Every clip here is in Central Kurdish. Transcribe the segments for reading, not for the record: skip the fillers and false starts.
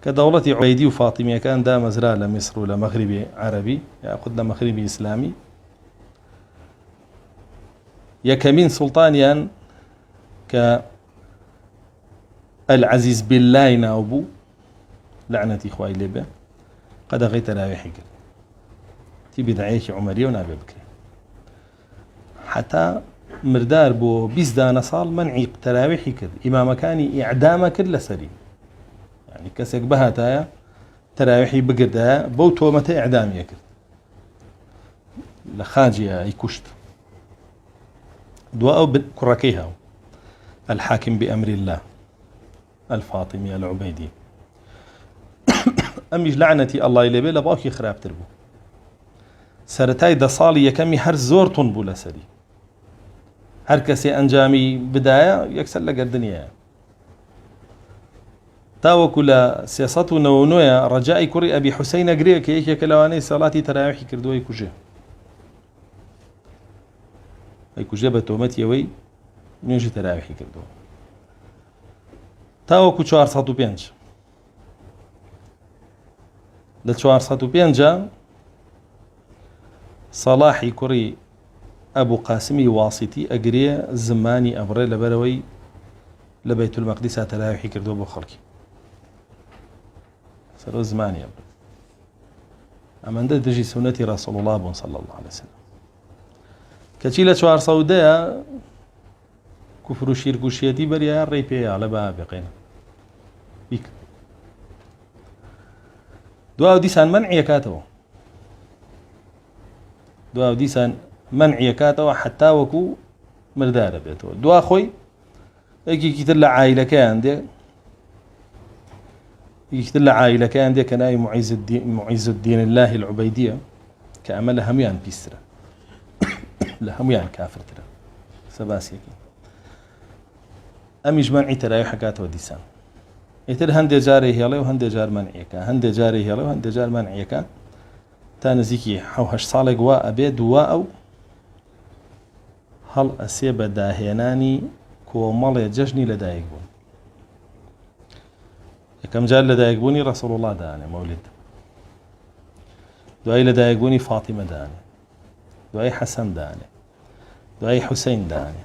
كدولة عبيدي وفاطمية كان دا مزرعة لمصر ولا مغربي عربي يأخذ مغربي إسلامي يكمين سلطانيا كالعزيز بالله ناوبو لعنة إخوائي لبه قد غيت راوحي كده تبي دعيش عمرية ونابي بكري حتى مردار بو 20 دانە ساڵ منعی تەراویحی کرد ئیمامەکانی ئیعدامە کرد لەسەری يعني کەسێک بەهاتایە تەراویحی بگردایە بەو تۆمەتە ئیعدامیە کرد لە خاجیە ئەی کوشت دوا ئەو کوڕەکەی هاو الحاكم بأمر الله الفاطمي العبيدي ئەمیش لعنەتی ئەڵڵای لێبێ لە باوکی خراپتر بوو سەرەتای 10 ساڵی یەکەمی هەر زۆر تون بوو لەسەری هەر کەسێ ئەنجامی بدایە یەکسەر لە گەردنیە تاوەکو لە 399 ڕەجای کوڕی ئەبی حوسەین ئەگرێ کە یەکێکە لەوانەی سەڵاتی تەراویحی کردووەی کوژێ ئەیکوژێ بە تۆمەتی ئەوەی نوێژی تەراویحی کردووە تاوەکو 405 لە 405 صلاحی کوڕی ئەبوو قاسمی واسیتی ئەگرێ زمانی ئەبڕێ لەبەرەوەی لە بەیت المەقدیسا تەراویحی کردووە بۆ خەڵکی سەرۆ زمانی ئەبڕێ ئەمەندە دژی سونەتی ڕەسوڵ الله بوون صلی الله عليه وسلم کەچی لە 400 کوفر و شیرک و شیەتی بەریایە ڕێی پێیە لە بە بێقێنە بیک دواو دیسان منعیەکاتەوە دواو دیسان منعیەکاتەوە حتا وەکو مردارە بێتەوە دوا خۆی یەکێکی تر لە عایلەکەیان دێ یەکێکی تر لە عایلەکەیان دێ کە ناوی معیز الدین الله العبەیدیە کە ئەمە لە هەمویان پیسترە لە هەمویان کافرترە سەباسیەکی ئەمیش منعی تەراویحەکاتەوە دیسان ئیتر هەندێک جارێ هێڵێ و هەندێک جار منعیەکە هەندێک جارێ هێڵێ و هەندێک جار منعیەکە تا نزیکی 7 ساڵێک وا ئەبێ دووا ئەو هەڵ ئەسێ بە داهێنانی کۆمەڵێ جەژنی لەدایک بوون یەکەم جار لەدایکبوونی ڕەسوڵ الله دانێ مەولید دوای لەدایکبوونی فاتیمە دانێ دوای حەسەن دانێ دوای حوسەین دانێ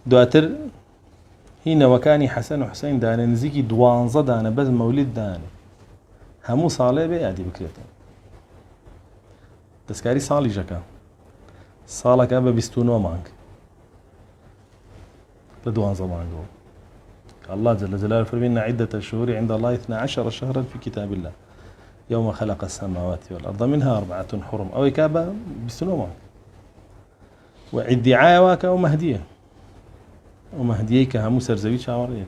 دواتر هینەوەکانی حەسەن و حوسەین دانێ نزیکی 12 دانە بەس مەولید دانێ هەموو ساڵێ بێ یادی بکرێتەوە دەستکاری ساڵی ژەکە ساڵەکە بە 29 مانگ لە 12 مانگەوە الله جل جلاله فرمي إن عدة الشهور عند الله 12 شهرا في كتاب الله يوم خلق السماوات والأرض منها 4 حرم أو كابا 29 مانگ وعدي عاواك أو مهدية ومهديك همو سرزوي شاوريت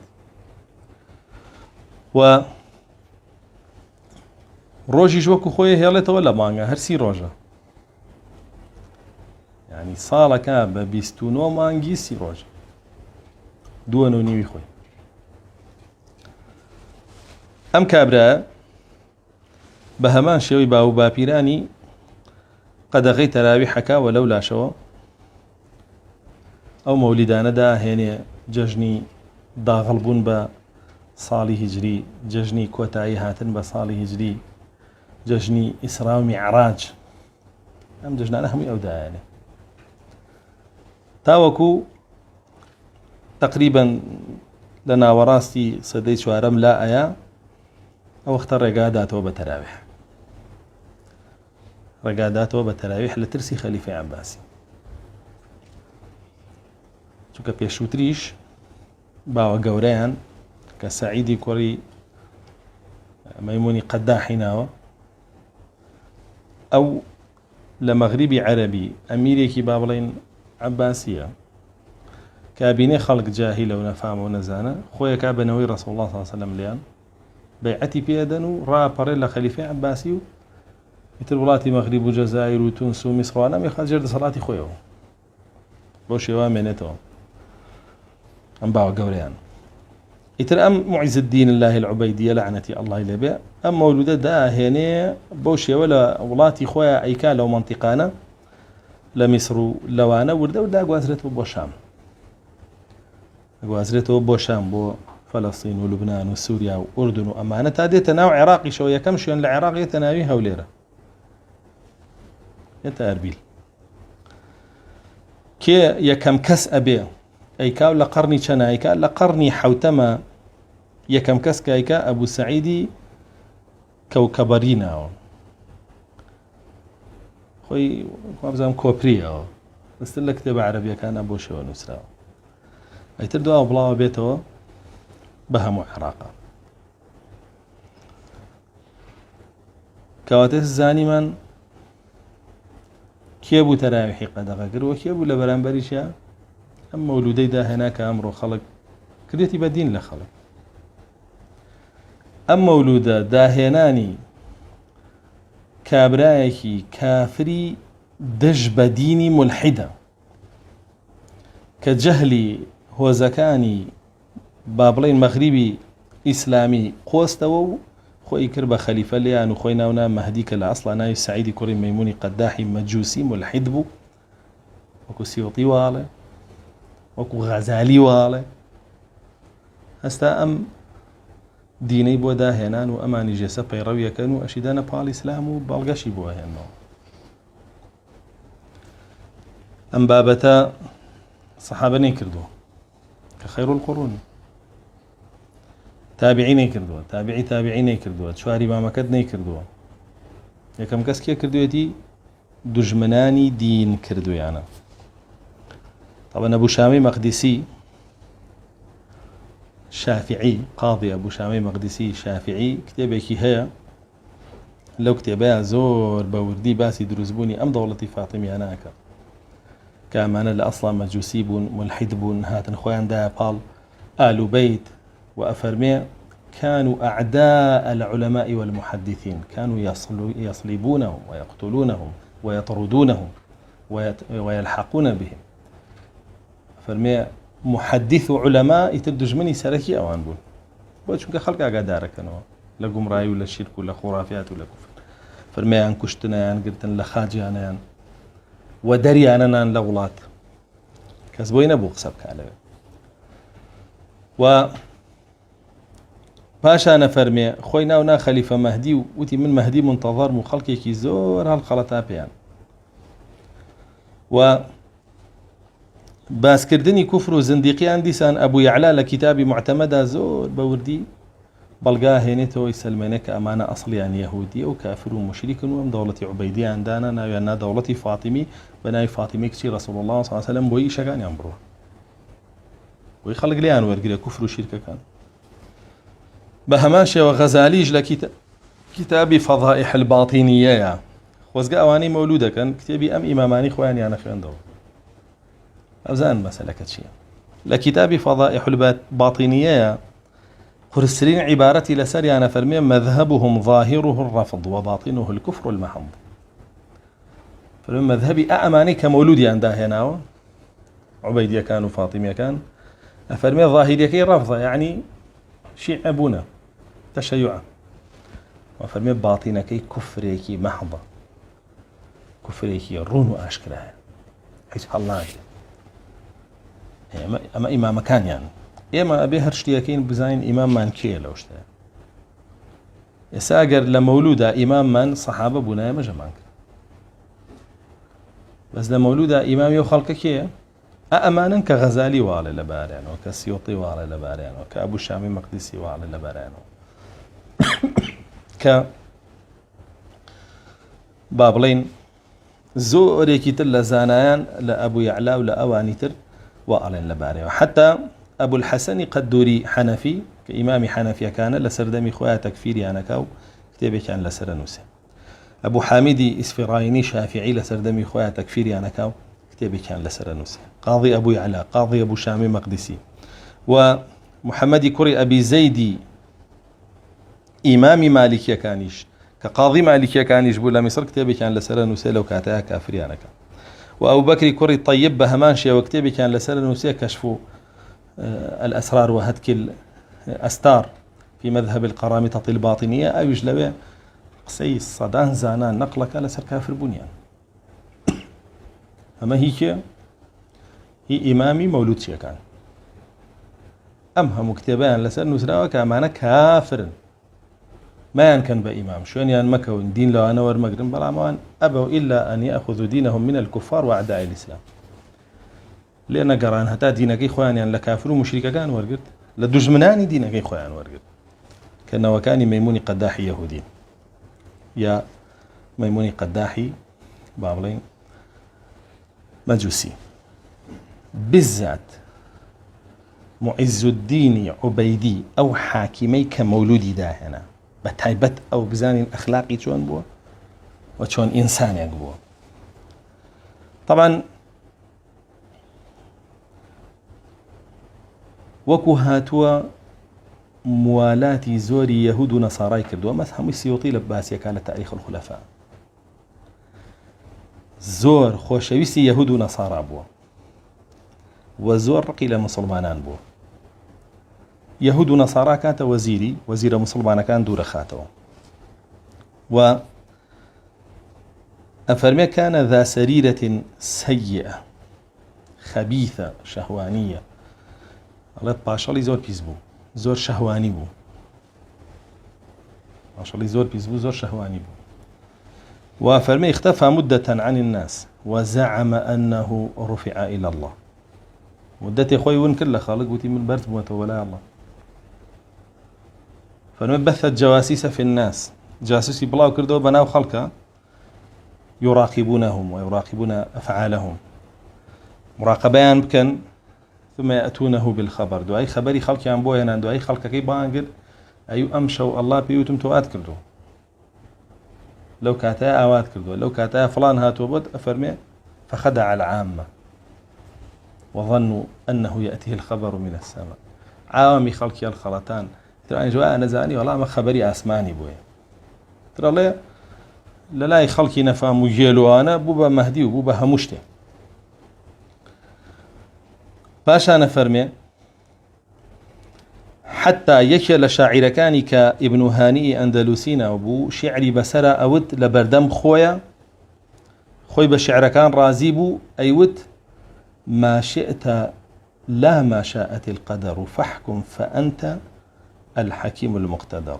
و ڕۆژیش وەکو خۆی هێڵێتەوە لە مانگە هەرسی ڕۆژە ینی ساڵەکە بە 29 مانگی 30 ڕۆژ 2.5 خۆی ئەم کابرا بە هەمان شێوەی باو باپیرانی قەدەغەی تەراویحەکە وەلەو لاشەوە ئەو مەولیدانەدا هێنێ جەژنی داغڵبوون بە ساڵی هیجری جەژنی کۆتایی هاتن بە ساڵی هیجری جەژنی ئیسرا و میعراج ئەم جەژنانە هەمووی ئەودایانێ تاوەکو تقریبا لە ناوەڕاستی سەدەی 4 لا ئەیە ئەو وەختە ڕێگاداتەوە بە تەراویح ڕێگاداتەوە بە تەراویح لە ترسی خەلیفەی عەباسی چونکە پێشووتریش باوە گەورەیان کە سەعیدی کوڕی مەیمونی قەداحی ناوە ئەو لە مەغریبی عەرەبی ئەمیرێکی با بڵێن عەباسیە کابینێ خەڵک جاهیلە و نەفامە و نەزانە خۆیەکا بنەوەی ڕەسوڵ الله صلی الله علیه وسلم لیان بەیعەتی پێدەن و ڕاپەڕێ لە خەلیفەی عەباسی و ئیتر وڵاتی مەغریب و جەزایر و تونس و میسڕوانە میخواد جێر دەسەڵاتی خۆیەوە بۆ شێوە مێنێتەوە ئەم باوە گەورەیان ئیتر ئەم معیز الدین الله العبەیدیە لعنەتی ئەڵڵای لێبێ ئەم مەولودە داهێنێ بۆ شێوە لە وڵاتی خۆیان ئەیکا لەو مەنتیقانە لە میسڕ و لەوانە وردە و داگوازرێتەوە بۆ شام داگوازرێتەوە بۆ شام بۆ فلسطين ولبنان وسوريا وأردن وأمانة هذه تناو عراقي شو يكم شو العراق يتناويها وليرة يتأربيل كي يكم كس أبي أي كاو لقرني شنايكا لقرني حوتما يكم كس كايكا أبو سعيدي كوكبرينا خوي مابزام كوبريا بس لك كتاب عربية كان أبو شو نسرا أي تردوا أبلا بيته بهم عراقا كواتس الزاني من كيبو تراويحي قد غاقر وكيبو لبرانبريشا أم مولودي دا هناك أمر خلق كريتي بدين لخلق أم مولودا دا هناني كابرايكي كافري دج بديني ملحدة كجهلي هو زكاني بابلين مغربي إسلامي قوستو خوي كربا خليفة ليان وخوي ناونا مهديك الأصل ناي سعيدي كوري ميموني قداحي مجوسي ملحد بو وكو سيوطي والي وكو غزالي والي هستا أم ديني بو دا هنان وأماني جيسا بيروية كانوا أشيدانا بالإسلام وبالغشي بو هنو أم بابتا صحابة نيكردو كخير القرون تابعين كردوا تابعين كردوا شواري ما مكد كردوا يكم كس كي كردويتي دجمناني دين كردو يعني طبعا أبو شامي مقدسي شافعي قاضي أبو شامي مقدسي شافعي كتابك هي لو كتابها زور بوردي باسي دروزبوني أم دولتي فاطمي هناك كأمانة لأصلا مجوسي بون ملحد بون هاتن خوان دا بال آل بيت وأفرمي كانوا أعداء العلماء والمحدثين كانوا يصلبونهم ويقتلونهم ويطردونهم ويلحقون بهم فرمي محدث علماء يتردج مني سركي أوان بون بوشنك خلق أقادارك أنه لقم رأي ولا شرك ولا خرافات ولا كفر فرمي أن كشتنا أن قلتن لخاجي أنا ودري أنا لغلات كسبوين أبو قصبك على و باشا نفرمي خوينا ونا خليفة مهدي وتي من مهدي منتظر مخلقي كي زور هالخلطة بيان و باس كردني كفر وزنديقي عندي سان أبو يعلى لكتابي معتمدة زور بوردي بلقاه هينيتو يسلمينك أمانة أصلي عن يهودي أو كافر ومشرك وم دولة عبيدية عندنا ناوينا دولة فاطمي بناي فاطمي كتير رسول الله صلى الله عليه وسلم بوي شكان ينبروه ويخلق لي أنور قرية كفر وشركة كان بهماشي وغزاليج لكتابي فضائح الباطنية وزقا أواني مولودة كان كتابي أم إماماني خواني أنا خيان دور أوزان مسألة كتشي لكتابي فضائح الباطنية قرسرين عبارتي لسري أنا فرمي مذهبهم ظاهره الرفض وباطنه الكفر المحض فرمي مذهبي أأماني كمولودي عندها هنا عبيدية كان وفاطمية كان أفرمي ظاهرية كي رفضة يعني شيء أبونا تشيعا وفرمي باطنة كي كفريكي محضة كفريكي رون وأشكرها حيث الله أما إمام كان يعني إما أبي هرشتياكين بزاين إمام من كي لو اشتها يساقر لمولودة إمام من صحابة بنايا مجمعك بس لمولودة إمام يخلق كي أأمانا كغزالي والي لباريان وكسيوطي والي لباريان وكأبو شامي مقدسي والي لباريان بابلين زوريكي تل زانيان لأبو يعلى ولا أوانيتر والين لباريان حتى أبو الحسن قدوري حنفي كإمام حنفي كان لسردمي خويا تكفيري أنا كاو كتابي كان لسرنوسي أبو حامدي إسفرايني شافعي لسردمي خويا تكفيري أنا كاو كتابي كان لسرنوسي قاضي أبو يعلى قاضي أبو شامي مقدسي ومحمد كري أبي زيدي إمام مالكية كانيش كقاضي مالكية كانيش بولا مصر كتابي كان لسرنوسي لو كاتها كافري أنا كاو وأبو بكر كري طيب بهمانشي وكتابي كان لسرنوسي كشفوا الأسرار وهتك الأستار في مذهب القرامطة الباطنية أو يجلبه قسيس صدان زانان نقلك على سر كافر بنيان أما هي إمامي مولود شيء كان أمهم كتابان لسر نسراوة كأمانة كافرن ما ينكن بإمام شون يعني مكون دين لو أنا ورمقرن بلا أبوا إلا أن يأخذوا دينهم من الكفار وأعداء الإسلام لأن قران هتا دينك إخواني يعني لكافر ومشركة كان ورقت لدجمناني دينك إخواني ورقت كان وكان ميموني قداحي يهودين يا ميموني قداحي بابلين مجوسي بالذات معز الدين عبيدي أو حاكمي كمولودي داهنا بتايبت أو بزاني الأخلاقي شون بوا وشون إنسان يقبوا طبعا وەکو هاتووە موالاتی زۆری یەهود و نەساڕای کردووە مەس هەمووی سیوطی لە باسیەکان لە تاریخ الخولەفا زۆر خۆشەویستی یەهود و نەسارا بووە و زۆر ڕقی لە مسلمانان بووە یەهود و نەسارا کاتە وەزیرە مسلمانەکان دوورە خاتەوە و ئەفەرمێ كان ذا سريرة سيئة خبيثة شهوانية الله باشەڵی زۆر پیس بوو زۆر شەهوانی بوو باشەڵی زۆر پیس بوو زۆر شەهوانی بوو وفرمي اختفى مدة عن الناس وزعم أنه رفع إلى الله مدتي خوي ون كله خالق وتي من برت موت ولا الله فرمي بثت جواسيس في الناس جاسوسي بلاو كردو بناو خلقه يراقبونهم ويراقبون أفعالهم مراقبان بكن ثم يأتونه بالخبر دو أي خبري خلق عن بوينا دو أي خلق كي بانقر أي أمشوا الله بيوتم توات كردو لو كاتا آوات كردو لو كاتا فلان هاتو بود أفرمي فخدع العامة وظنوا أنه يأتيه الخبر من السماء عوامي خلقي الخلطان ترى أنا جواء نزاني والله ما خبري أسماني بويا ترى ليه للاي خلقي نفهم وجيلو أنا بوبا مهدي وبوبا همشتي باشا نفرمي حتى يكل شاعر كان كابن هاني أندلسين وبو شعري بسرى أود لبردم خوي بشعر كان رازيبو أيوت ما شئت لا ما شاءت القدر فاحكم فأنت الحكيم المقتدر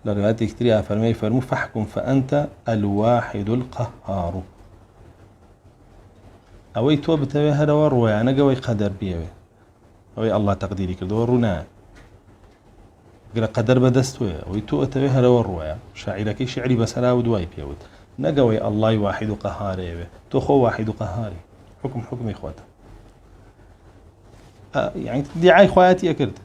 لروايات كتير فرمو فاحكم فأنت الواحد القهار أوي توب تبي هذا وروي أنا جوي قدر بيوي أوي الله تقديري كده ورونا قال قدر بدستوي أوي تو تبي هذا وروي شاعرك شعري بس أنا ودواي بيود نجوي الله واحد قهار يبي تو خو واحد قهاري حكم إخواته يعني دعاء إخواتي أكرد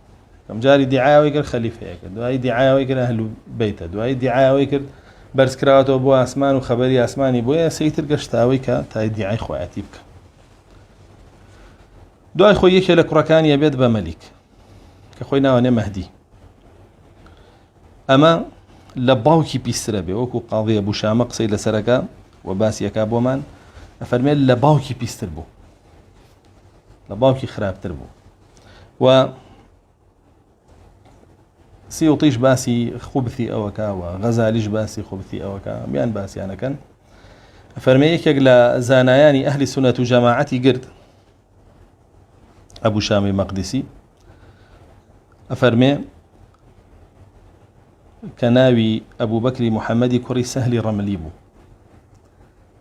كم جاري دعاء ويكر خليفة أكرد دعاء دعاء ويكر أهل بيته دعاء دعاء ويكر برس كراته أبو أسمان وخبري أسماني بويا سيتر قشتاوي كتاي دعاء إخواتي بك دعاء خويك لك ركان يبيد بملك كخوينا وانا مهدي أما لباوكي بيستربي وكو قاضي أبو شامق سيد لسرقا وباس يكاب ومان أفرمي لباوكي بيستربو لباوكي خراب تربو و سيوطيش باسي خبثي أوكا وغزاليش باسي خبثي أوكا بيان باسي أنا كان أفرمي يكيق زاناياني أهل السنة جماعتي قرد أبو شامي مقدسي أفرمي كناوي أبو بكر محمدي كوري سهل رمليبو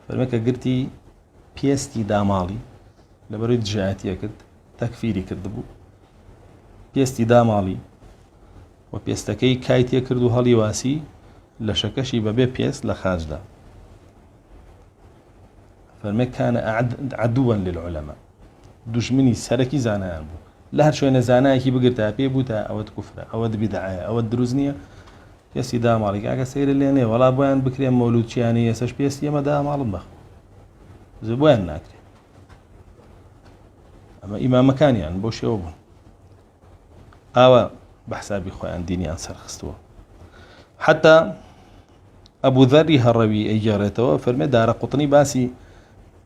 فرمي كقرتي بيستي دامالي لبريد جاعتي كد تكفيري كردبو بيستي دامالي وبيستكي كايتي كردو هالي واسي لشكشي ببي بيست لخاجدا فرمي كان عدوا للعلماء دشمني سركي زانان بو لهر شوية زاناكي بقرتها بيبوتا أود كفرة أود بدعة أود دروزنية يسي دام عليك أكا سير اللي ولا بوين بكريم مولود شياني يساش بيسي ما دام على المخ زبوين ناكري أما إمام مكان يعني بوش يوبون بحسابي خوان ديني أنصر خستوه حتى أبو ذري هروي إيجارته فرمي دار قطني باسي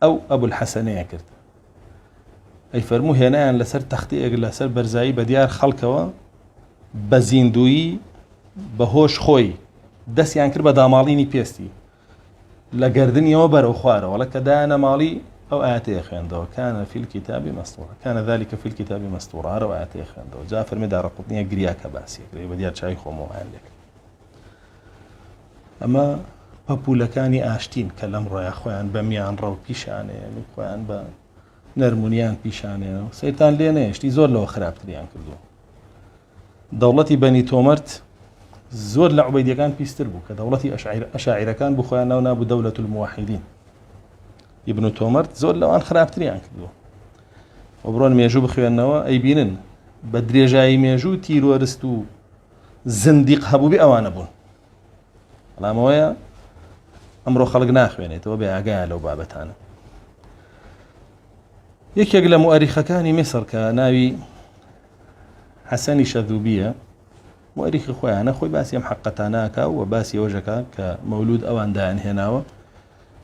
أو أبو الحسن يكرت أي فرمو هنا لسر تختيق لسر برزاي بديار خلقوا بزيندوي بهوش خوي دس يعني كربا داماليني بيستي لقردني وبر أخواره ولا كدانا مالي أو آياتي خياندو كان في الكتاب مسطورا، كان ذلك في الكتاب مسطورا، أو آياتي خياندو جاء فرمي دار قطنية قرياك باسي بديات شاي خومو عندك. أما پەپوولەکانی ئاشتین کە لەم ڕۆیە خۆیان بە میان ڕەو پیشانێن و خۆیان بە نەرمونیان پیشانێنەوە سەیتان لێ نەهێشتی زۆر لەوە خراپتریان کردو. دەوڵەتی بەنی تۆمەرت زۆر لە عوبەیدیەکان پیستر بوو کە دەوڵەتی ئەشاعیرەکان بوو خۆیان ناو دەولەت الموحیدین. ئیبن تۆمەرت زۆر لەوان خراپتریان کردو. و بڕۆن مێژوو بخوێنەوە ئەیبینن بە درێژایی مێژوو تیرۆرست و زندیق هەبوو بێ ئەوانە بوون. بەڵامەوەیە ئەمڕۆ خەڵک ناخوێنێتەوە بێ ئاگایە لەو بابەتانە. یەکێک لە مؤەریخەکانی میسر کە ناوی حەسەنی شەذوبیە مؤەریخی خۆیانە خۆی باسی ئەم حەقەتانەکە و باسی ئەوەژەکە کە مەولود ئەوان دایانهێناوە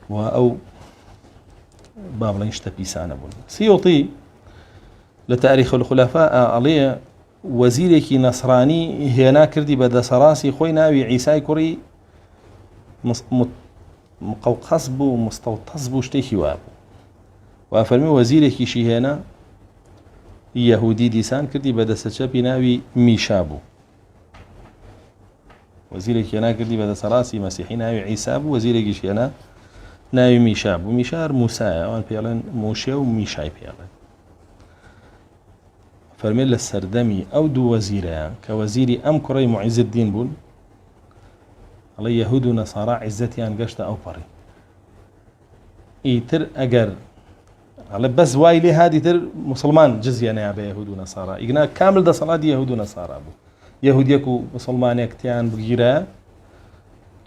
و ئەو با بڵێن شتە پیسانە بوون. سیوطی لە تاریخ الخولەفا ئەڵێ وەزیرێکی نەسرانی هێنا کردی بە دەسەڕاستی خۆی ناوی عیسای کوڕی مقەوقەس بوو مستەوتەس بوو شتێکی وا بوو و فەرمی وەزیرێکیشی هێنا یەهودی دیسان کردی بە دەستە چەپی ناوی میشا بوو. وەزیرێکی هێنا کردی بە دەسەڕاستی مەسیحی ناوی عیسا بوو وەزیرێکیش هێنا ناوی میشا بوو. میشار موسایە ئەوان پێڵێن موشێ و میشای پێڵێن. فەرمێ لە سەردەمی ئەو دوو وەزیرەیە کە وەزیری ئەم کوڕەی معیزالدین بوون ئەڵێ یەهود و نەسارا عیزەتیان گەشتە ئەو پەڕی. ئیتر ئەگەر ئەڵێ بەس وای لێ هادی تر موسڵمان جزیە نەیا بە یەهود و نەسارا ئیگنا کامل دەسەڵاتی یەهود و نەسارا بوو. یەهودیەک و موسڵمانێکتیان بگیرە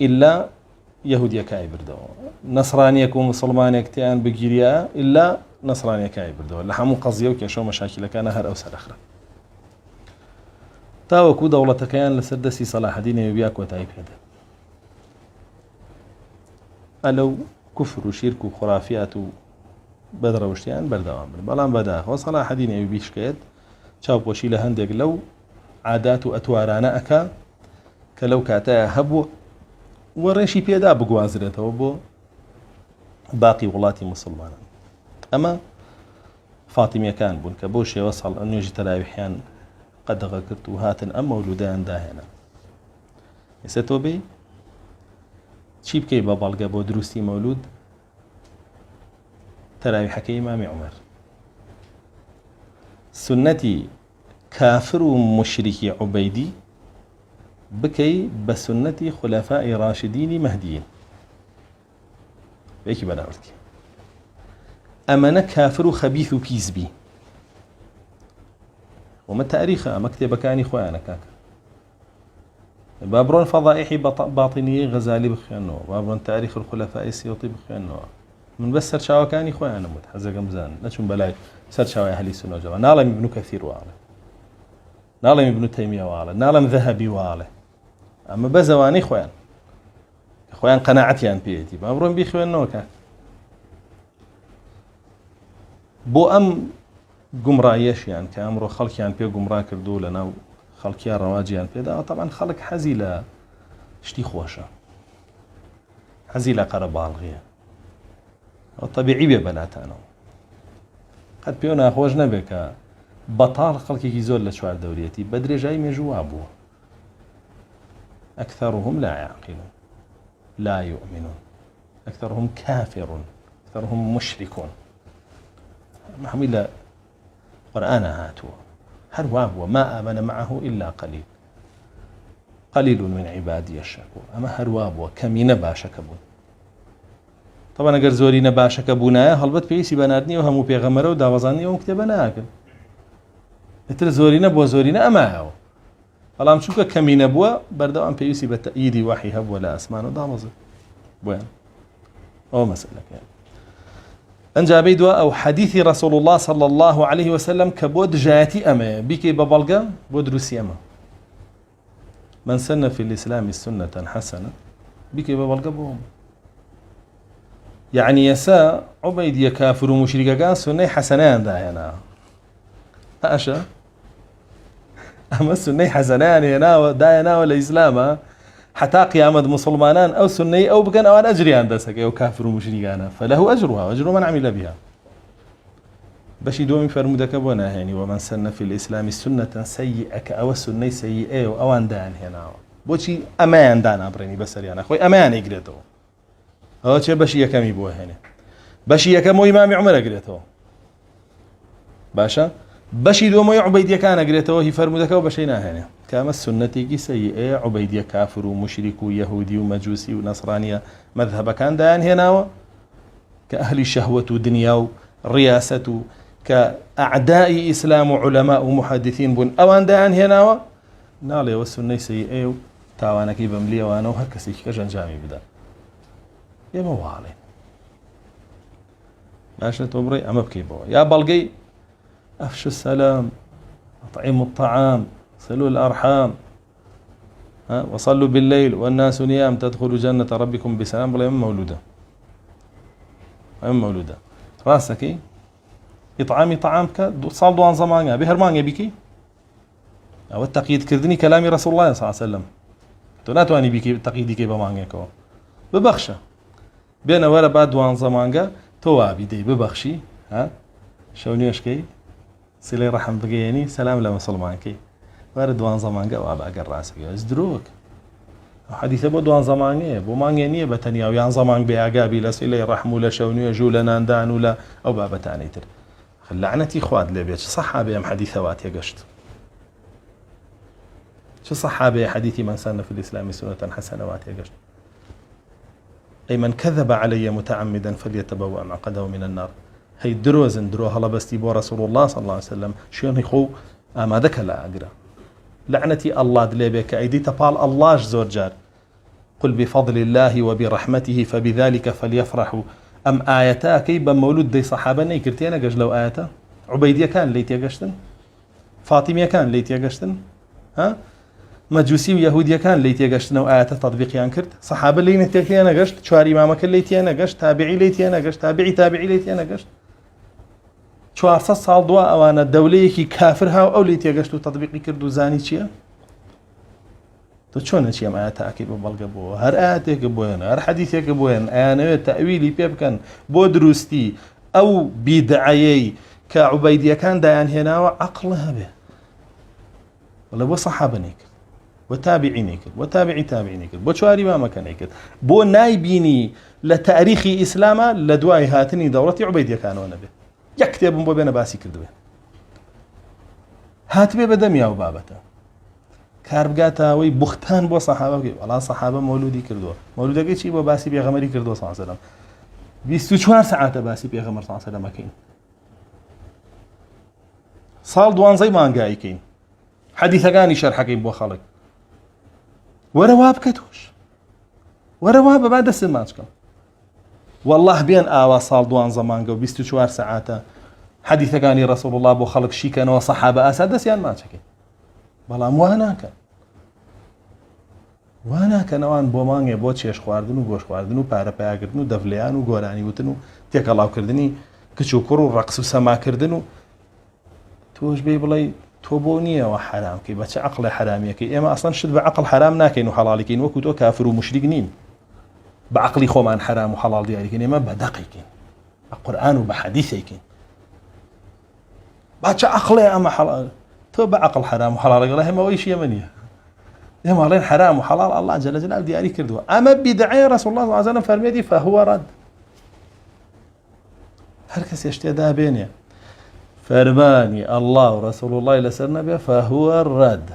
ئیلا یەهودیەکای بردەوە، نەسرانیەک و موسڵمانێکتیان بگیریە ئیلا نەسرانیەکای بردەوە. لە هەموو قەزیە و کێشە و مەشاکیلەکانە هەر ئەو سەرەخرا تاوەکو دەوڵەتەکەیان لەسەر دەستی سەلاحەدین ئەیوبیا کۆتایی پێدا. ئەلەو کوفر و شیرک و خورافیات و بەدڕەوشتیان بەردەوام بن. بەڵام بەداخەوە سەلاحەدین ئەیوبی شکێت چاوپۆشی لە هەندێک لەو عادات و ئەتوارانە ئەکا کە لەو کاتەیە هەبوو و ڕێشی پێدا بگوازرێتەوە بۆ باقی وڵاتی موسڵمانان. ئەمە فاتیمیەکان بوون کە بۆ شێوە ساڵ نوێژی تەراویحیان قەدەغە کرد و هاتن ئەم مەولودەیان داهێنا. ئێستا تۆ بێ چی بکەی بە بەڵگە بۆ دروستی مەولود؟ تەراویحەکەی ئیمامی عومەر، سنەتی کافر و مشریکی عوبەیدی بکەی بە سنەتی خولەفای ڕاشدینی مەهدیین بەیەکی بەراوردکە. ئەمەنە کافر و خەبیث و پیسبی ومە تاریخە ئەمە کتێبەکانی خۆیانە کاکە. با بڕۆن فەضائحی باطینیەی غەزالی بخوێنەوە، با بڕۆن تاریخ الخولەفای سیوطی بخوێنەوە. من بەس سەرچاوەکانی خۆیان نەموت حەزەکەم بزانن نەچوون بەلای سەرچاوای ئەهلی سونە و جەماعە. ناڵێم ئیبن کەثیر واڵێ، ناڵێم ئیبن تەیمیە واڵێ، ناڵێم ذەهەبی واڵێ، ئەمە بە زەوانەی خۆیان قەناعەتیان پێیەتی. با بڕۆن بیخوێنەوە کاک. بۆ ئەم گومڕاییەشیان کە ئەمڕۆ خەڵکیان پێ گومڕا کردو لە ناو خەڵکیان ڕەواجیان پێداوە. تەبعاً خەڵک حەزی لە شتی خۆشە، حەزی لە قەرەباڵغیە، ئەو تەبیعی بێ بەلاتانەوە. قەت پێ ناخۆش نەبێ کە بەتاڵ خەڵکێکی زۆر لە چواردەوریەتی بە درێژایی مێژوو وابووە. ئەکثەرهم لا یعقلون لا یؤمنون ئەکثەرهم کافرون ئەکثەرهم مشركون. هەمووی لە قورئانە هاتووە. هەر وابووە ما آمن معه إلا قليل من عبادي الشكور. ئەمە هەر وابووە کەمینە باشەکە بوون. طبعا ئەگەر زۆرینە باشەکە بوونایە هەڵبەت پێویستی بەناردنیەوە هەموو پێغەمبەرە و داوەزانیەوە ئەو کتێبە ناکەن. ئیتر زۆرینە بۆ زۆرینە ئەمایەوە. بەڵام چونکە کەمینە بووە بەردەوام پێویستی بە تەئییدی وحی هەبووە لە ئەسمان و دامەزێت بۆیان ئەوە مەسئلەکەیە. ئەنجابەی دووە ئەو حەدیثی ڕەسوڵ الله صلی الله عليه وسلم کە بۆ دژایەتی ئەمەیە بیکەی بە بەڵگە بۆ دروستی ئەمە. من سن في الإسلام سنة حسنة بیکەی بە بەڵگە بۆ یعنی ئێسا عوبەیدیە کافر و مشریکەکان سنەی حەسەنەیان داهێنا. ئاشە ئەمە سنەی حەسەنەیان داهێناوە لە ئیسلامە حتا قیامەت مسلمانان ئەو سنەی ئەو بکەن ئەوان ئەجریان دەسەکەی ئەو کافر و مشریکانە فله أجرها وأجر من عمل بها. بشي دومي فرمودك بونا هيني ومن سن في الإسلام سنة سيئة أو السنة سيئة أوان دان هنا بوشي أمان دان أبريني بسر يعني أخوي أمان يقريتو هو چه بشي يكمي بوه هنا بشي يكمو إمام عمر أقريتو باشا بشي دومي عبيدية كان أقريتو هي فرمودك وبشينا هنا كام السنة كي سيئة عبيدية كافر ومشرك ويهودي ومجوسي ونصرانية مذهب كان دان هنا كأهل الشهوة ودنيا ورياسة كأعداء إسلام وعلماء ومحدثين بن أوان دان هنا نالي والسنة سيئة تاوانا كي بمليه وانا وهركسي كجن جامي بدا يا موالين ماشي تبري أما بكي بوا يا بلقي أفشوا السلام أطعموا الطعام صلوا الأرحام وصلوا بالليل والناس نيام تدخلوا جنة ربكم بسلام بلا مولودة مولودة راسك إطعامي طعامك صال دوان زمانها بهرمانيا بكي أو التقييد كردني كلامي رسول الله صلى الله عليه وسلم لا تواني بكي تقييدي كي بمانيكو ببخشة بين ورا بعد دوان زمانها توابي دي ببخشي شونيشكي سلي رحم بقيني سلام لما سلمانكي ورا دوان زمانها وابا أقر راسك ازدروك حديث ابو دوان زمانيه بو مانينيه بتنيا ويان زمان بيعقابي لسيلي رحم ولا شونيه جولا ناندان ولا او بابا تانيتر لعنتي خواد لبيت صحابي ام حديثوات يا قشت شو صحابي حديثي من سن في الاسلام سنه حسنوات يا قشت اي من كذب علي متعمدا فليتبوأ مقعده من النار هي دروزن درو هلا بس بو رسول الله صلى الله عليه وسلم شلون يخو ما ذاك لا اقرا لعنتي الله دليبك ايدي تبال الله زور جار قل بفضل الله وبرحمته فبذلك فليفرحوا ام ايتا كيب مولود دي صحابه نيكرتينا قج لو ايتا عبيديه كان ليت يقشتن فاطميه كان ليت يقشتن مجوسي ويهوديه كان ليت يقشتن وايتا تطبيق ينكرت صحابه لين تينا قشت شوار امامك ليت يانا قشت تابعي ليت يانا قشت تابعي ليت يانا قشت 400 ساڵ دوا ئەوانە دەولەیەکی کافر هاو ئەو لێت تێگەشت و تەطبیقی کرد و زانی چییە؟ تۆ چۆنە چی ئەم ئاەتاکەی بە بەڵگە بووە هەر ئاەتێکە بۆێنە هەر حەدیثێکە بۆێن ئەیانەوێت تەئویلی پێ بکەن بۆ دروستی ئەو بیدعەیەی کە عوبەیدیەکان دایانهێناوە عەقڵ هەبێ وڵێ بۆ سەحابە نەیکرد بۆ تابعی نەیکرد بۆ تابعی تابعی نەیکرد بۆ چواری مامەکە نەیکرد بۆ نایبینی لە تاریخی ئیسلامە لە دوای هاتنی دەوڵەتی عوبەیدیەکانەوە نەبێ يكتب بو بين باسي كردوه هات بي بدميا وبابته كاربغاتا وي بختان بو صحابه والله صحابه مولودي كردوه مولودك شي بو باسي بيغمري كردوه صلى الله عليه وسلم 24 ساعه باسي بيغمر صلى الله عليه وسلم كاين صال دوان زي ما انقاي كاين حديث كاني شرح كاين بو خلق ورواب كتوش ورواب بعد السماتكم والله بين آوا صال دوان زمان قو 24 ساعة حديث كاني رسول الله بو خلق شيكا وصحابة أسادس يان ما تشكي بلام وانا كان وان بو مانگه بو چێش خواردن و گۆش خواردن و پارە پیاکردن و دەڤلیان و گۆرانی وتن و تێکەڵاوکردنی کچ و کوڕ و ڕەقس و سەماکردن و تۆش بێ بڵێ تۆ بۆ نییەوە حرامکەی بە چه عەقڵی حرامەکەی ئێمە ئەسڵەن شت بە عەقڵ حرام ناکەین و حەڵاڵیکەین وەکو تۆ کافر و مشریک نین بعقلي خومان حرام وحلال ديالي كين ما بدقيقين القرآن وبحديثيكين باش عقلي اما حلال تو بعقل حرام وحلال الله ما ويش يمنيه يا مالين حرام وحلال الله جل جلاله ديالي كردوا اما بدعي رسول الله صلى الله عليه وسلم فرميدي فهو رد هركس يشتي بيني فرماني الله ورسول الله لسرنا به فهو الرد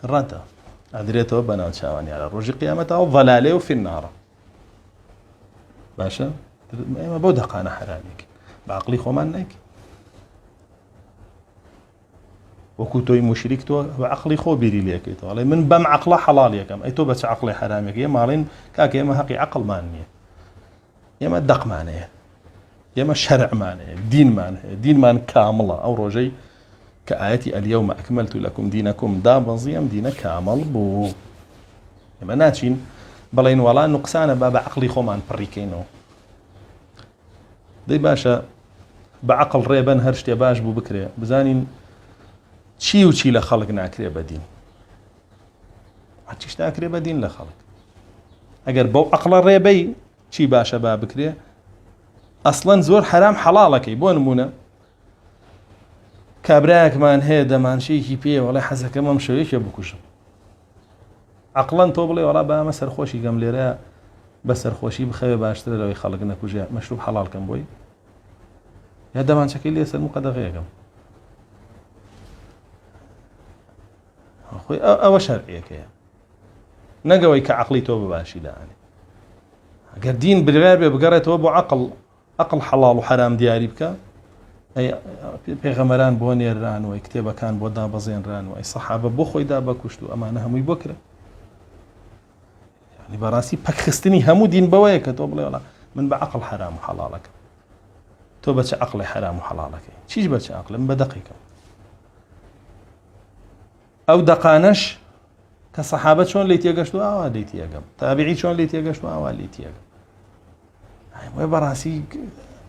رد ادريته بنات شاواني على رجي قيامته الضلاله وفي النار باشا ما بودق انا حرامك بعقلي خومان نيك وكنتو مشرك تو بعقلي خو بيري ليك تو من بم عقله حلال يكم اي تو بس عقلي حرامك يا مالين كاك يا ما حقي عقل مانيه يا ما دق مانيه يا ما شرع مانيه دين مان كامله او رجي كآياتي اليوم اكملت لكم دينكم دا بنظيم دين كامل بو يا ما ناتشين بلين والله نقصان باب عقلي خومان بريكينو دي باشا بعقل ريبان هرشتي باش بو بكري بزانين چی و چی لخلق ناکرێ بەدین چیش ناکرێ بەدین لە خەڵک ئەگەر بەو عەقڵە ڕێبەی چی باشە با بکرێ ئەسڵەن زۆر حرام حەڵاڵەکەی بۆ نمونە کابراەکمان هەیە دەمانشەیەکی پێ وەڵای حەزەکەم ئەم شەوەیەکە بکوشم عەقڵەن تۆ بڵێ وەڵا بە ئەمە سەرخۆشی گەم لێرە بە سەرخۆشی بخەوێ باشترە لەوەی خەڵک نەکوژێ مەشروب حەڵالکەم بۆی یا دەمانچەکەی لێ سەر مقەدەغەیەکەم خۆی ئەوە شەرعیەکەیە نەگەوەی کە عەقڵی تۆ بباشی داانێ ئەگەر دین بڕیار بێ بگەڕێتەوە بۆ عەقڵ حەڵاڵ و حەرام دیاری بکە ئەی پێغەمبەران بۆ نێررانەوەی کتێبەکان بۆ دابەزێنرانەوە ئەی سەحابە بۆ خۆی دابەکوشت و ئەمانە هەمووی بۆ کرا یعنی بەڕاستی پەکخستنی هەموو دین بەوەیە کە تۆ بڵێ وەڵا من بە عەقڵ حەرام و حەڵاڵەکەم تۆ بەچ عەقڵی حەرام و حەڵاڵەکەی چیش بەچ عەقڵ من بە دەقیکەم ئەو دەقانەش کە سەحابە چۆن لێی تێگەشت و ئاوا لێی تێگەم تابعی چۆن لێی تێگەشت و ئاوا لێی تێگەم وای بەڕاستی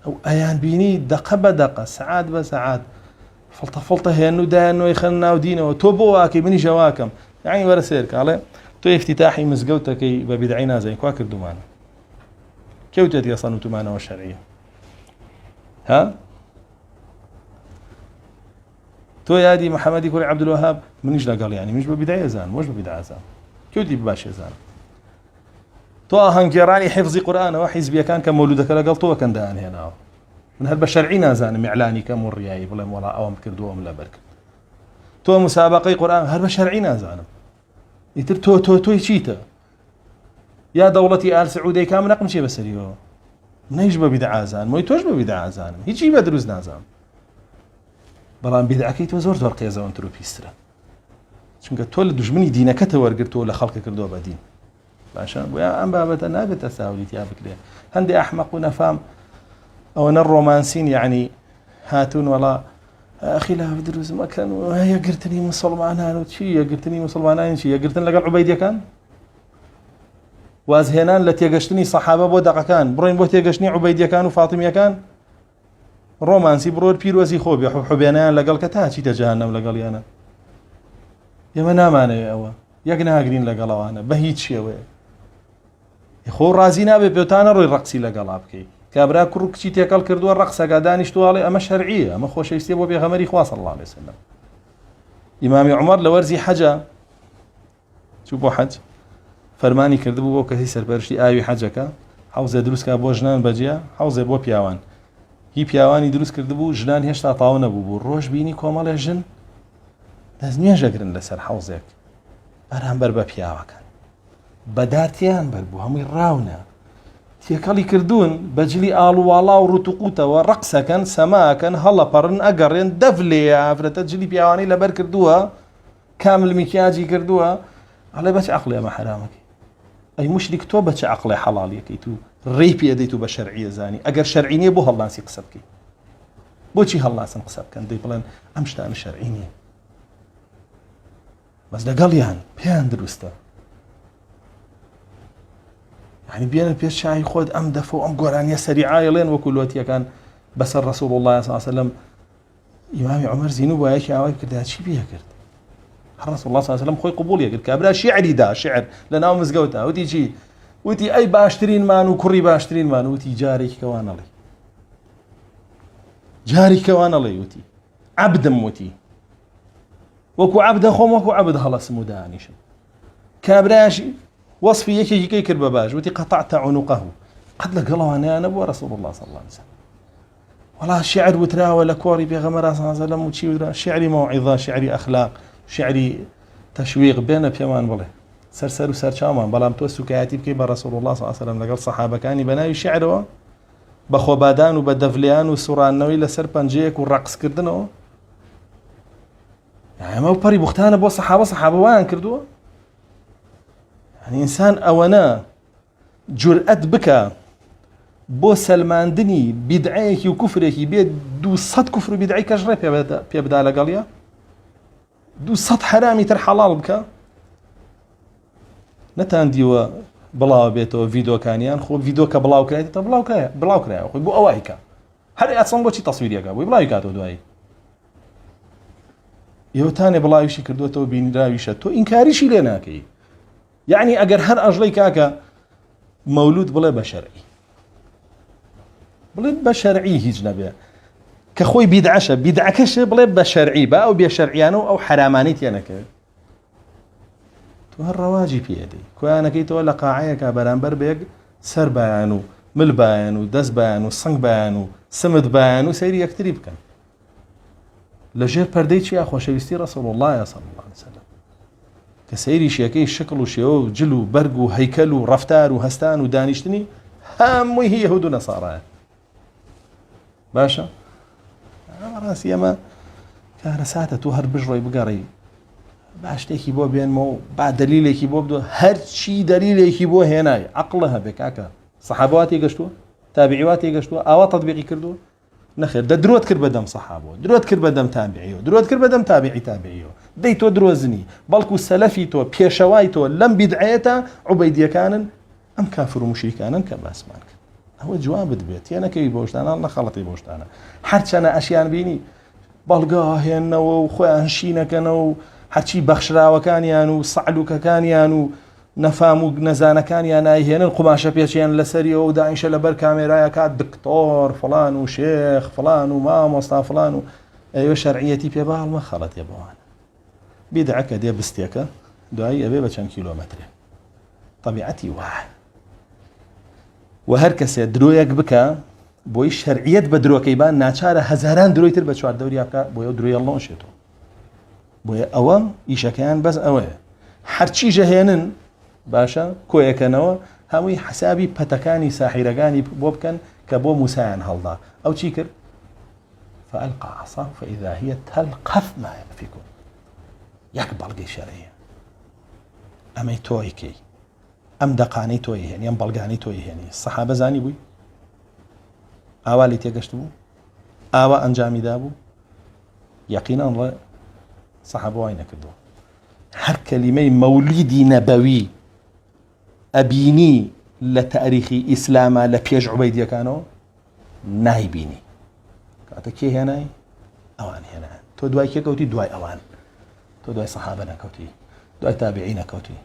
ئەو ئەیان بینی دەقە بە دەقە سەعات بە سەعات فڵتە فڵتە هێن و دایانەوەی خەن ناو دینەوە تۆ بۆ واکەی منی ژەواکەم یعنی وەرە سێر کاڵێ تۆ افتتاحی مزگەوتەکەی بە بیدعی نازانی کوا کردومانە کەوتێت یەسەن وتمانەوە شەرعیە ها تۆ یادی محەممەدی کوڕی عەبدولوەهاب منیش لەگەڵ یانی منیش بە بیدعی ئەزانم وەش بە بیدعی ئەزانم کەوتی باش ئەزانم تۆ ئاهەنگگێڕانی حیفزی قورئانەوە حیزبیەکان کە مەولودەکە لەگەڵ تۆکەن دایانهێناوە من هەر بە شەرعی نازانم ئیعلانی کەم و ڕیایی بڵێم وەڵا ئەوەم کردووە ئەوم لەبەر کرد تۆ مسابقەی قورئان هەر بە شەرعی نازانم ئیتر تۆی چیتە یا دەوڵەتی ئال سعودەی کام نەقم چێ بەسەریەوە منیش بە بیدعی ئازانم وەی تۆش بە بیدعی ئازانم هیچی بە دروست نازانم بەڵام بیدعەکەی تۆ زۆر قێزەوەتر و پیسرە چونکە تۆ لە دوژمنی دینەکەتە وەرگرتەوە لە خەڵکە کردووە بە دین باشە بۆیە ئەم بابەتە نابێت تەساهولیتیا بکرێ هەندێک ئەحمەق و نەفام ئەوەنە ڕۆمانسین یعنی هاتوون وەڵا ئەخی لا دروست مەکەن و یەکگرتنی موسڵمانان و چی یەکگرتنی موسڵمانانی چی یەکگرتن لەگەڵ عوبەیدیەکان وازهێنان لە تێگەشتنی سەحابە بۆ دەقەکان بڕۆین بۆ تێگەشتنی عوبەیدیەکان و فاتمیەکان ڕۆمانسی بڕۆر پیرۆزی خۆ بێ حوبێنیان لەگەڵ کە تا چیتە جەهەنەم لەگەڵ یانە ئێمە نامانەوێ ئەوە یەک ناگرین لەگەڵەوانە بە هیچ شێوەیە خۆ ڕازی نابێ پێوتانە ڕۆی ڕەقسی لەگەڵا بکەیت کابرا کوڕ و کچی تێکەڵ کردووە ڕەقسەکە دانیشتواڵێ ئەمە شەرعیە ئەمە خۆشەویستیە بۆ پێغەمبەری خوا صلی الله علیه وسلم ئیمامی عومەر لە وەرزی حەجە چوو بۆ حەج فەرمانی کردبوو بۆ کەسی سەرپەرشتی ئاوی حەجەکە حەوزێ دروستکە بۆ ژنان بەجیا حەوزێ بۆ پیاوان هی پیاوانی دروست کردبوو ژنان هێشتا تاو نەبوو ڕۆژ بینی کۆمەڵێ ژن دەست نوێژەگرن لەسەر حەوزێک بەرامبەر بە پیاوەکان بەدارتیان بەربوو هەمووی ڕاونە تێکەڵی کردوون بەجلی ئاڵوواڵا و ڕوتوقوتەوە ڕەقسەکەن سەماکەن هەڵەپەڕن ئەگەڕێن دەفلێ ئافرەتە جلی پیاوانی لەبەر کردووە کامل میکیاجی کردووە ئەڵێ بەچ عەقڵێ ئەمە حرامەکەی ئەی موشریک تۆ بەچ عەقڵێ حەڵاڵیەکەیت و ڕێی پێ دەیت و بە شەرعیە زانی ئەگەر شەرعی نییە بۆ هەڵناسی قسە بکەیت بۆچی هەڵناسن قسە بکەن دەی بڵێن ئەم شتانە شەرعی نییە بەس لەگەڵیان پێیان دروستە يعني بيان بيش شاي خود أم دفو أم قران يسري عايلين وكلوتي كان بسر رسول الله صلى الله عليه وسلم إمام عمر زينو وياك عوايب كرد شي بيها كرد الرسول الله صلى الله عليه وسلم خوي قبول يقول كابلا شعري دا شعر لنا مزقوتا ودي شي ودي أي باشترين مان وكري باشترين مان ودي جاري كوان لي جاري كوان لي ودي عبد موتي وكو عبد خوم وكو عبد خلاص مدانيش كابراش وصفي يكي كيكر بباج وتي قطعت عنقه قد لقلوا أنا أبو رسول الله صلى الله عليه وسلم والله شعر وتراوى كوري بيغمر صلى الله عليه وسلم وشي شعري موعظة شعري أخلاق شعري تشويق بين بيمان بله سرسر وسر شامان بلام توسو كاتي بكي برسول الله صلى الله عليه وسلم لقل صحابة كاني بناي شعره بخوبادان وبدفليان وسوران نوي لسر بنجيك والرقص كردنو يعني ما بري بختانه بو صحابة وان كردوه يعني إنسان أونا جرأت بك بو سلماندني بدعيك وكفرك بيد دو صد كفر بدعي كجري بيبدا لقاليا دو صد حرامي تر حلال بك نتان ديوا بلاو بيتو فيديو كانيان خو فيديو كبلاو كراي تا بلاو كراي خو بو اوايكا هر اصلا بو شي تصوير يا بو بلاو كاتو دواي يو تاني بلاو شي كردو تو بين راويشه تو انكاري شي لناكي يعني اگر هر اجلي كاكا مولود بلا بشرعي بلا بشرعي هيج نبي كخوي بدعكش بڵێ بە شەرعی با ئەو بێشەرعیانە و ئەو حرامانی تێنەکەوێت تو هەڕەواجی پێدەی کۆیانەکەیتەوە لە قاعەیەکە بەرامبەر بێک سەر بایان و مل بایان و دەست بایان و سنگ بایان و سمت بایان و سەیری یەکتری بکەن لەژێر پەردەی چیا خۆشەویستی ڕەسوڵ الله صلی الله عليه وسلم کە سەیری شیەکەی شکڵ و شێوە و جل و بەرگ و هەیکەل و ڕەفتار و هەستان و دانیشتنی هەمووی هی یەهود و نەسارایە باشە ڕاستی ئەمە کارە ساتە تو هەر بژڕۆی بگەڕی با شتێکی بۆ بێنمە و با دەلیلێکی بۆ بدۆ هەرچی دەلیلێکی بۆ هێنای عەقڵە هەبێ کاکە سەحابەوا تێگەشتووە تابعیوا تێگەشتووە ئاوا تەطبیقی کردووە نەخێر درۆت کرد بەدەم سەحابەوە درۆت کرد بەدەم تابعیەوە درۆت کرد بەدەم تابعی تابعیەوە دەی تۆ درۆزنی بەڵکو سەلەفی تۆ پێشەوای تۆ لەم بیدعەیەتە عوبەیدیەکانن ئەم کافر و مشریکانن کە باسمان کرد ئەوە جوابت بێت یە نەکەوی بۆ شتانە نەخەڵەتی بۆ شتانە هەرچەنە ئەشیان بینی بەڵگا هێننەوە و خۆیان شینەکەنەوە و هەرچی بەخشراوەکانیان و سەعلوکەکانیان و نەفام و نەزانەکانیان نایهێنن قوماشە پێچیان لەسەریەوە و داعیشە لەبەر کامێرایە کات دکتۆر فڵان و شێخ فڵان و مامۆستا فڵان و ئەوێ شەرعیەتی پێ باڵمە خەڵەتێ بەوانە بیدعەکە دێ بستێکە دوایی ئەبێ بە چەند کیلۆمەترێ طبیعەتی وایە و هەر کەسێ درۆیەک بکە بۆی شەرعیەت بە درۆکەیبان ناچارە هەزاران درۆی تر بە چواردەوریا بکە بۆ ئەو درۆی هەڵنەوەشێتەوە بۆیە ئەوە ئیشەکەیان بەس ئەوەیە هەرچی ژەهێنن باشە کۆیەکەنەوە هەمووی حسابی پەتەکانی ساحیرەکانی بۆ بکەن کە بۆ موسایان هەڵدا ئەو چی کرد فألقى عصاه فإذا هي تلقف ما يأفكون یەک بەڵگەی شەرعیە ئەمەی تۆی کەی ئەم دەقانەی تۆی هێنی ئەم بەڵگانەی تۆی هێنی سەحابە زانی بووی ئاوا لێ تێگەشت بوو ئاوا ئەنجامیدا بوو یەقیناً ڕێ سەحابە وای نەکردووە هەر کەلیمەی مەولیدی نەبەوی ئەبینی لە تاریخی ئیسلامە لە پێش عوبەیدیەکانەوە نایبینی کاتە کێ هێنای ئەوان هێنایان تۆ دوای کێ کەوتی دوای ئەوان تۆ دوای سەحابە نەکەوتی دوای تابعی نەکەوتی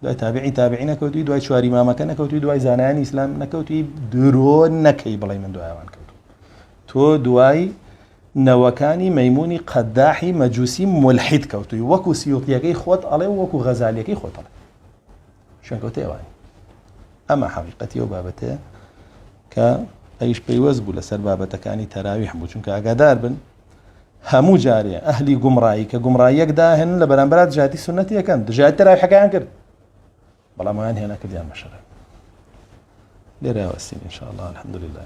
دوای تابعی نەکەوتی دوای چواری مامەکە نەکەوتی دوای زانایانی ئیسلام نەکەوتی درۆ نەکەی بڵێ من دوای ئەوان کەوتم تۆ دوای نەوەکانی مەیمونی قەداحی مەجوسی ملحید کەوتوی وەکو سیوطیەکەی خۆت ئەڵێ و وەکو غەزالیەکەی خۆت ئەڵێ شوێن کەوتەی ئەوانی ئەمە حەقیقەتی ئەو بابەتەیە کە ئەیش پەیوەست بوو لەسەر بابەتەکانی تەراویح بوو چونکە ئاگادار بن هەموو جارێ ئەهلی گومڕایی کە گومڕاییەک داهێن لە بەرامبەر دژاتی سونەتیەکەن دژاتی تەراویحەکەیان کرد بەڵام ئەویان هێنا کردیان مەشەڕە لێرە وەستین ئینشاء الله الحمد لله